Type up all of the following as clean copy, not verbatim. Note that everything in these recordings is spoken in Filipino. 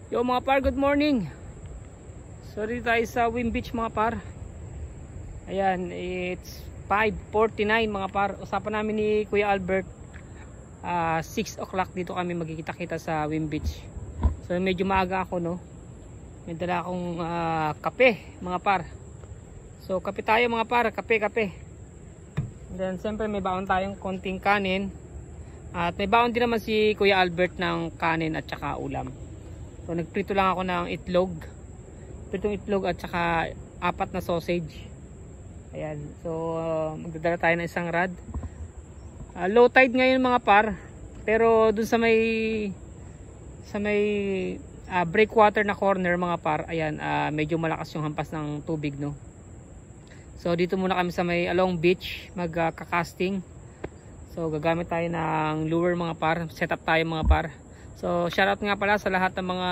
Yo mga par, good morning. Sorry tayo sa Wim Beach mga par. Ayan, it's 5:49 mga par. Usapan namin ni Kuya Albert, 6 o'clock dito kami magkikita-kita sa Wim Beach. So medyo maaga ako, no. May dala akong kape mga par. So kape tayo mga par, kape. And then siyempre may baon tayong konting kanin. At may baon din naman si Kuya Albert ng kanin at saka ulam. So nagprito lang ako ng itlog. Pritong itlog at saka 4 na sausage. Ayan. So magdadala tayo ng isang rad. Low tide ngayon mga par. Pero dun sa may breakwater na corner mga par, ayan, medyo malakas yung hampas ng tubig, no. So dito muna kami sa may along beach magka-casting. So gagamit tayo ng lure mga par. Set up tayo mga par. So shoutout nga pala sa lahat ng mga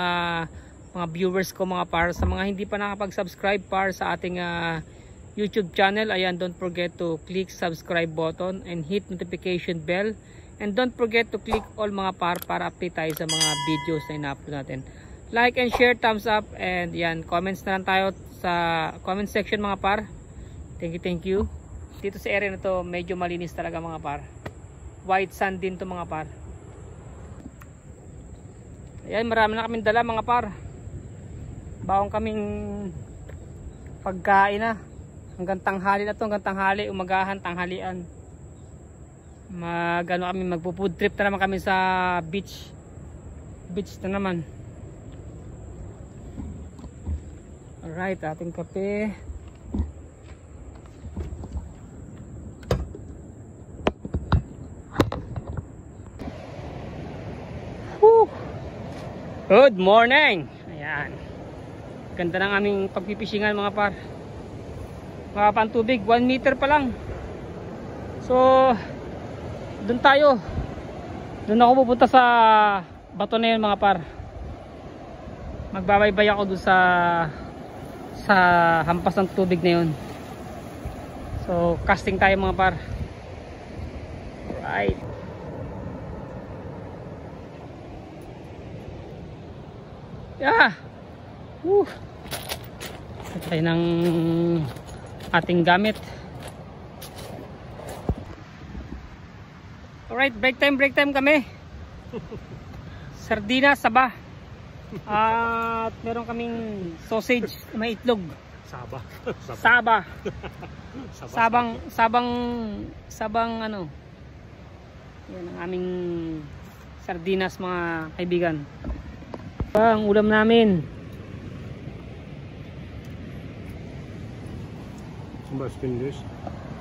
viewers ko mga par. Sa mga hindi pa nakapag-subscribe par sa ating YouTube channel, ayan, don't forget to click subscribe button and hit notification bell. And don't forget to click all mga par para update tayo sa mga videos na ina-upload natin. Like and share, thumbs up, and yan, comments na lang tayo sa comment section mga par. Thank you. Dito sa area na to medyo malinis talaga mga par. White sand din to mga par. Ayan, marami na kaming dala mga par. Bawang kaming pagkain na. Hanggang tanghali na to, hanggang tanghali, umagahan, tanghalian. Kami magpo-food trip na naman kami sa beach. Beach na naman. Alright, ating kape. Good morning. Ayan. Ganda ng aming pagpipishingan mga par. Mga tubig, 1 meter pa lang. So, doon tayo. Doon ako pupunta sa bato na yun mga par. Magbabaybay ako doon sa hampas ng tubig na yun. So, casting tayo mga par. Alright. Yeah. Woo. Tayo ng ating gamit. Alright, break time kami. Sardinas, saba. At meron kaming sausage, may itlog. Saba. Sabang ano. Yan ang aming sardinas mga kaibigan. Ang ulam namin. Sumba spinach.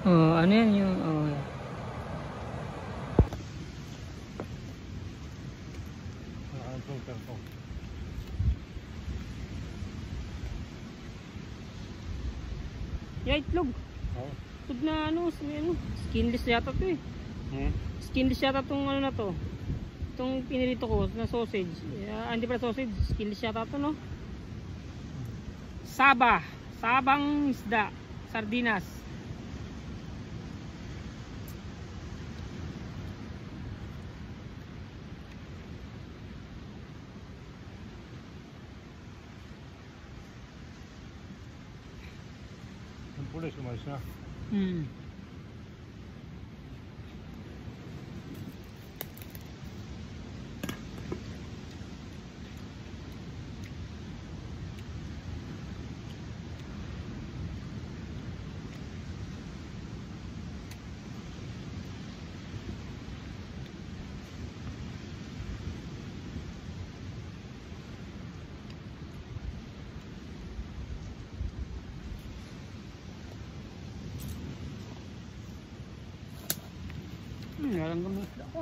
Ano yan yung yeah, itlog. Itlog na skinless yata to eh. Skinless yata tong ano na to. Itong pinirito ko na sausage. Hindi pala sausage, skinless yata to, no? Sabang isda, sardinas. Ang pulis umalis na. Nalang gamit ako.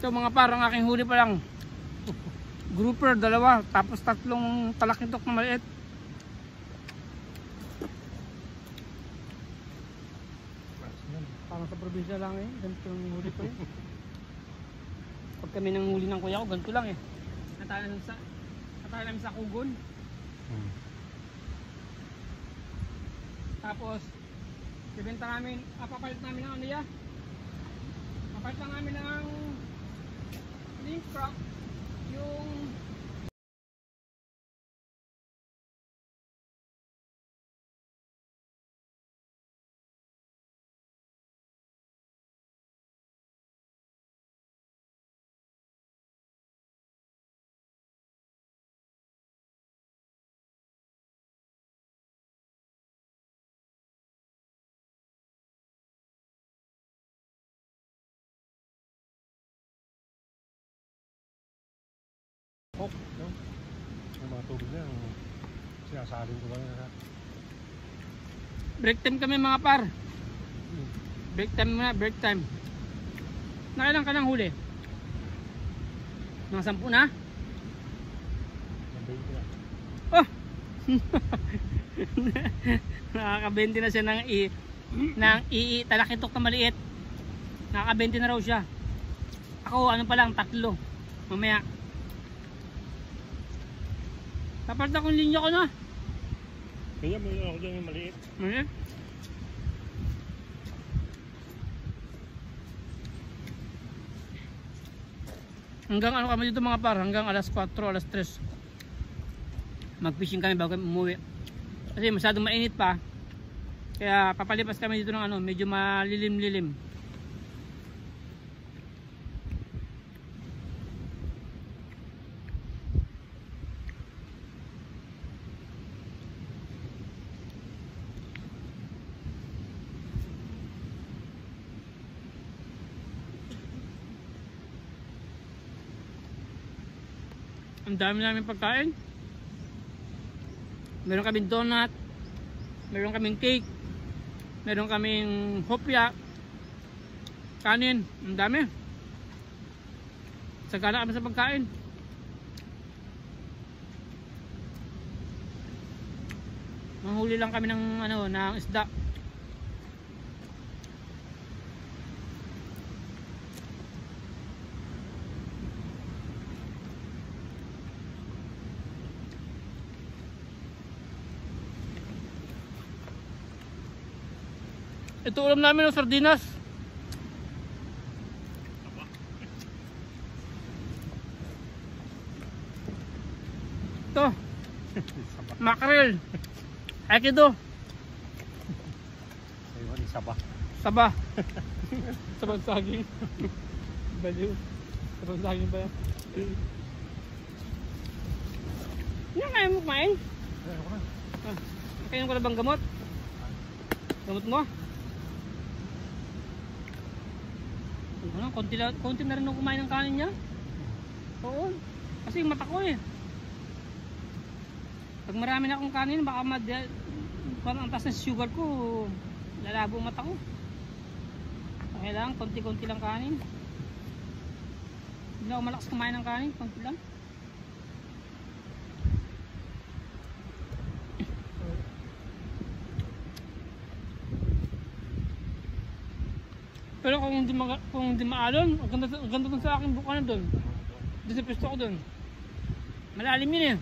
So mga parang aking huli pa lang. Grouper, 2, tapos 3 talakitok na maliit. Parang sa probinsya lang eh, ganito yung huli ko eh. Pag kami nang huli ng kuya ko, ganito lang eh. Natala namin sa kugon. Tapos ibenta namin, papalit namin ng ano ya, Part lang namin ng link crop yung Oh, no? Yung mga tubig na yung sinasaling ko lang na. break time kami mga par. Break time muna, break time. Nakailan ka ng huli? Mga 10 na? Nabay ko na. Oh! Nakaka-20 na siya ng talakitok na maliit. Nakaka-20 na raw siya. Ako ano pa lang, 3. Mamaya. Tapos na kung linya ko na. Kaya may ako dyan yung maliit. Maliit? Hanggang ano kami dito mga par, hanggang alas 4, alas 3 mag-fishing kami bago kami umuwi kasi masyadong mainit pa, kaya papalipas kami dito ng ano, medyo malilim-lilim. Ang dami namin pagkain. Meron kaming donut, meron kaming cake, meron kaming hopya, kanin, ang dami. Sagana kami sa pagkain. Manghuli lang kami ng ano, ng isda. Ito ulam namin ng sardinas. Ito. Mackerel. Aikido. Ayun, isa pa. Saba. Sabang saging. Baliw. Sabang saging ba yan? Yan kaya mo kumain? Ayun ko na. Kaya ko na bang gamot? Gamot mo? Ano, konti na rin ako kumain ng kanin niya. Oo. Kasi yung mata ko eh. Pag marami na akong kanin, baka ang taas ng sugar ko, lalabo ang mata ko. Kailangan konti-konti lang kanin. Hindi ako malakas kumain ng kanin, konti lang. Pero kung hindi maalon, ang ganda dun sa akin bukana doon. Doon sa pisto ko doon. Malalim yun eh.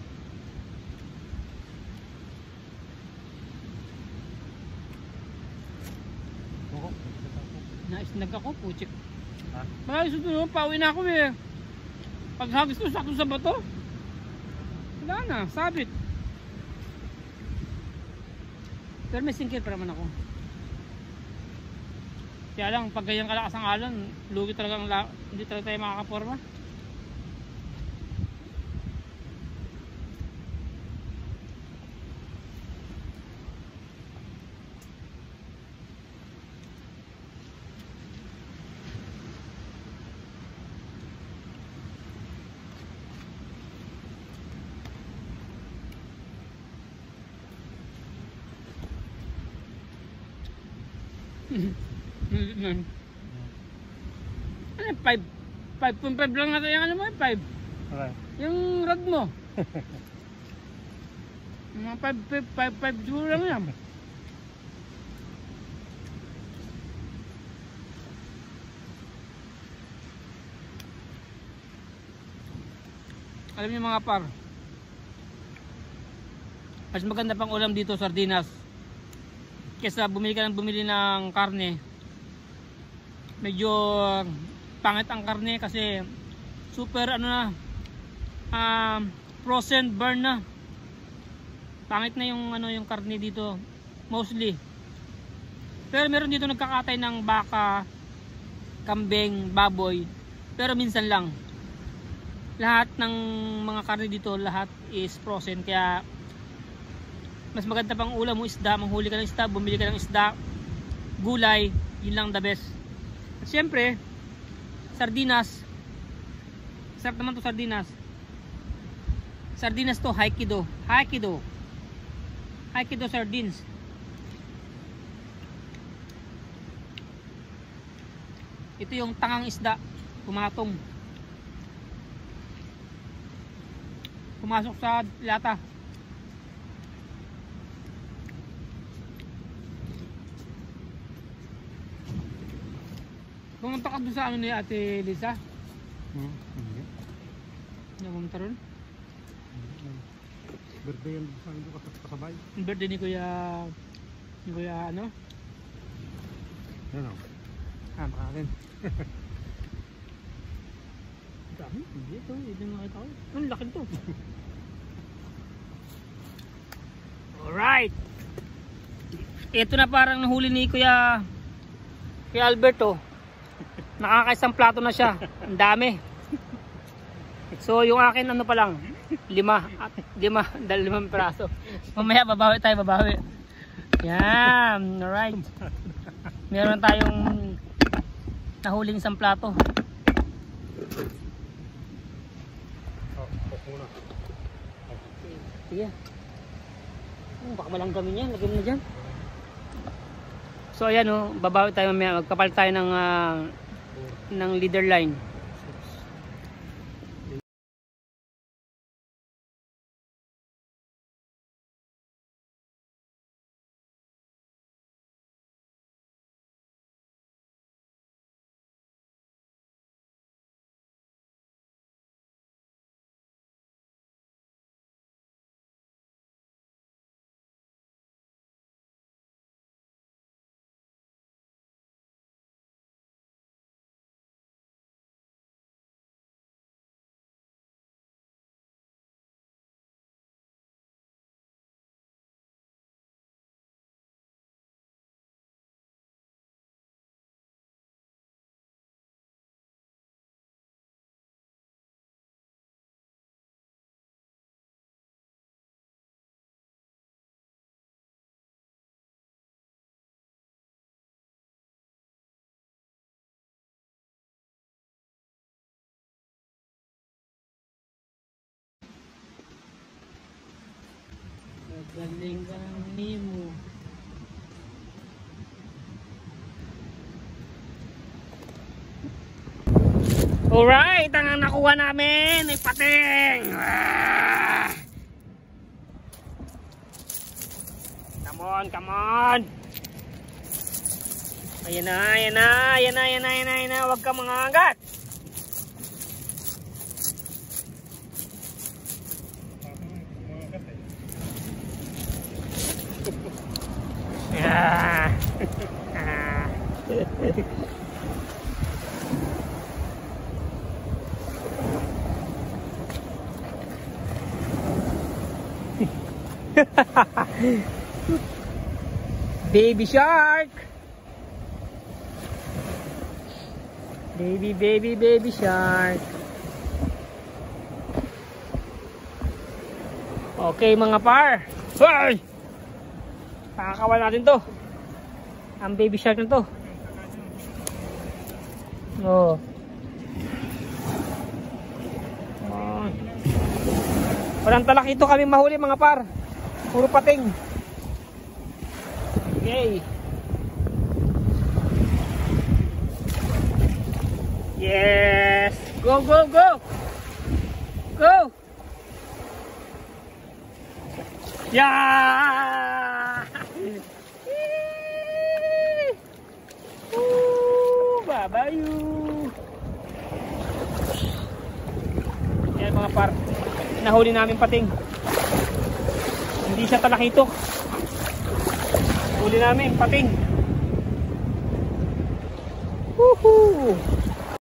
Naisnag ako, puchik. Malayos doon, pauwi na ako eh. Pag hagis ko, sakto sa bato. Wala na, sabit. Pero may singkir pa naman ako. Kaya lang, pag ganyang kalakas ang alon, lugi talagang hindi talaga tayo makakaporma. Ano yung 5.5 lang natin yung ano mo, 5. Okay. Yung rod mo. Mga 5 siguro lang yan. Alam niyo mga par, mas maganda pang ulam dito sardinas kesa bumili ka ng karne. Medyo pangit ang karne kasi super ano na, frozen, burn na. Pangit na yung ano, yung karne dito mostly. Pero meron dito nagkakatay ng baka, kambing, baboy, pero minsan lang. Lahat ng mga karne dito, lahat is frozen, kaya mas maganda pang ulam mo isda, manghuli ka ng isda, bumili ka ng isda, gulay, yun lang the best. At syempre sardinas, sarap naman to sardinas. Sardinas to, Haikido sardines. Ito yung tangang isda, pumatong, pumasok sa lata. Pumunta ka doon sa ano ni Ate Lisa? Hindi. Hindi pumunta ron? Birthday yan sa akin kasabay. Yung birthday ni Kuya ano? Yan o. Makakin. Dami, hindi ito. Hindi makita ko. Ang laki ito. Alright. Ito na parang nahuli ni Kuya Alberto. Nakakaisang plato na siya. Ang dami. So yung akin ano pa lang, 5 piraso. Mamaya babawi tayo, yan. Alright. Meron tayong nahuling isang plato. Sige. Baka malanggamin yan, lagyan mo na dyan. So ayan o, babawi tayo mamaya. Magkapalit tayo ng leader line. Galing ka ng Nemo. Alright, ang nakuha namin ay pating. Come on. Ayan na. Huwag ka mangangat. Baby shark. Baby shark. Okay mga par. Hoy! Pakakawan natin to. Ang baby shark na to. Oh. Walang talakito kami mahuli mga par. Puro pating. Okay. Yes. Go. Yeah. Babayu. Yan mga par. Nahuli namin pating. Hindi siya talakito. Huli namin pating. Woohoo!